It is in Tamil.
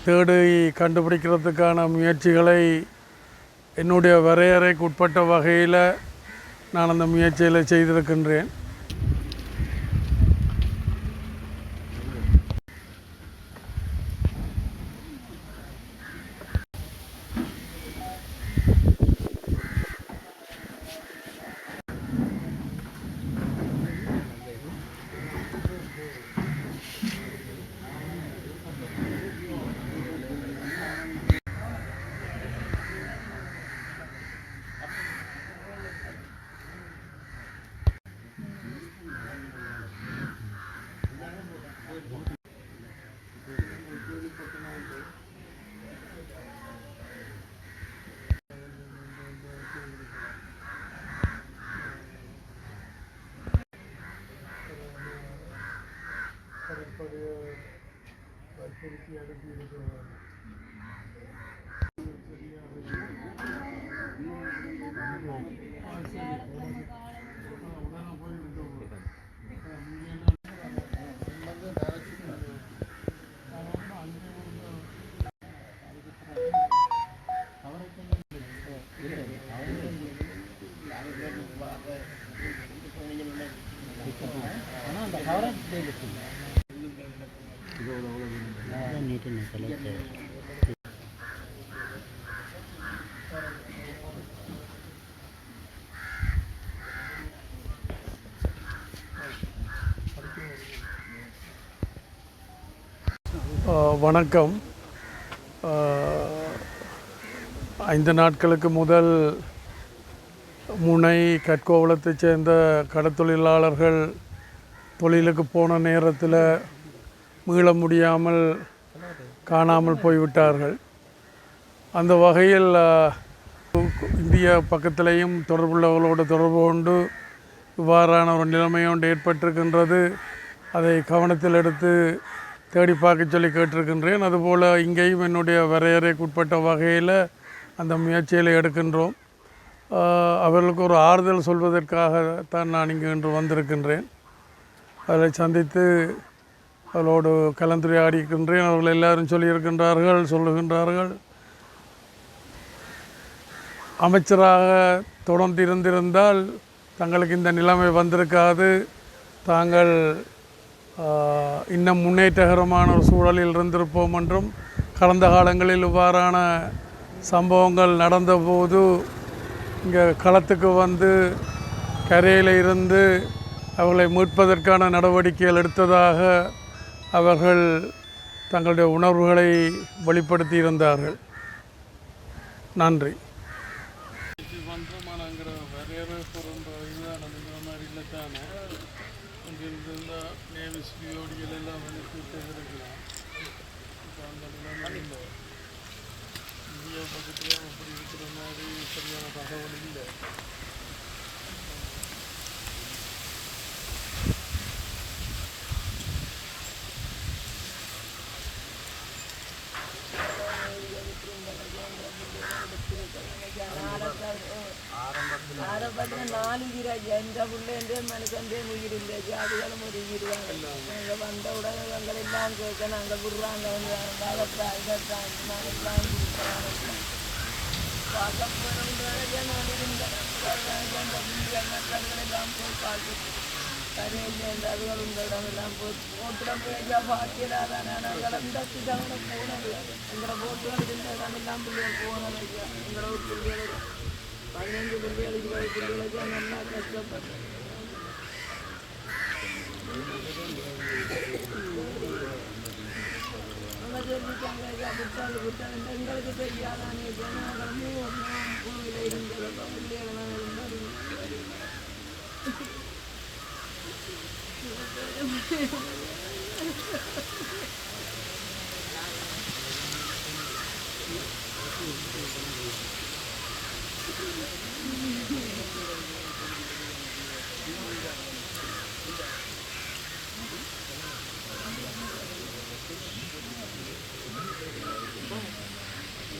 தேடி கண்டுபிடிக்கிறதுக்கான முயற்சிகளை என்னுடைய வரையறைக்கு உட்பட்ட வகையில் நான் அந்த முயற்சியில் செய்திருக்கின்றேன். வணக்கம். 5 நாட்களுக்கு முதல் முனை கற்கோவளத்தைச் சேர்ந்த கடத்தொழிலாளர்கள் தொழிலுக்கு போன நேரத்தில் மீள முடியாமல் காணாமல் போய்விட்டார்கள். அந்த வகையில் இந்திய பக்கத்திலேயும் தொடர்புள்ளவர்களோடு தொடர்பு கொண்டு இவ்வாறான ஒரு நிலைமை ஒன்று ஏற்பட்டிருக்கின்றது. அதை கவனத்தில் எடுத்து தேடி பார்க்க சொல்லி கேட்டிருக்கின்றேன். அதுபோல் இங்கேயும் என்னுடைய வரையறைக்கு உட்பட்ட வகையில் அந்த முயற்சிகளை எடுக்கின்றோம். அவர்களுக்கு ஒரு ஆறுதல் சொல்வதற்காகத்தான் நான் இன்று வந்திருக்கின்றேன். அதை சந்தித்து அவர்களோடு கலந்துரையாடியிருக்கின்றேன். அவர்கள் எல்லாரும் சொல்லுகின்றார்கள் அமைச்சராக தொடர்ந்து இருந்திருந்தால் தங்களுக்கு இந்த நிலைமை வந்திருக்காது, தாங்கள் இன்னும் முன்னேற்றகரமான ஒரு சூழலில் இருந்திருப்போம் என்றும், கடந்த காலங்களில் இவ்வாறான சம்பவங்கள் நடந்தபோது இங்கே களத்துக்கு வந்து கரையில் இருந்து அவர்களை மீட்பதற்கான நடவடிக்கைகள் எடுத்ததாக அவர்கள் தங்களுடைய உணர்வுகளை வெளிப்படுத்தியிருந்தார்கள். நன்றி. இந்தியா பக்கத்திலே அப்படி இருக்கிற மாதிரி சரியான தகவல் இல்லை. ஆரம்பத்தில் 4 உயிர் எந்த பிள்ளைன்ற மனுஷன்றே உயிர் இல்லை, ஜாதிகளும் ஒரு உயிர் தாங்க. நாங்கள் வந்த உடனே எங்கள் எல்லாம் கேட்க நாங்கள் விடுறாங்க பார்க்க போகிறோம். நான் இருந்தேன் எல்லாம் போய் பார்த்துட்டு கரையில் அதுகள் இந்த இடமெல்லாம் போய் போட்டுடன் போய் பாக்கியதாதானே நாங்கள் அந்த தவணை போனது. எங்களை போட்டுகள் இருந்த இடமெல்லாம் பிள்ளைகள் போனது. எங்களோட பிள்ளைகள் 15 பிள்ளைகள் 20 பிள்ளைகளுக்கு நல்லா கஷ்டப்பட்டேன். எங்களுக்கு தெரியாதானே குழுவில் இருந்தது பிள்ளைகள் இருந்தாலும்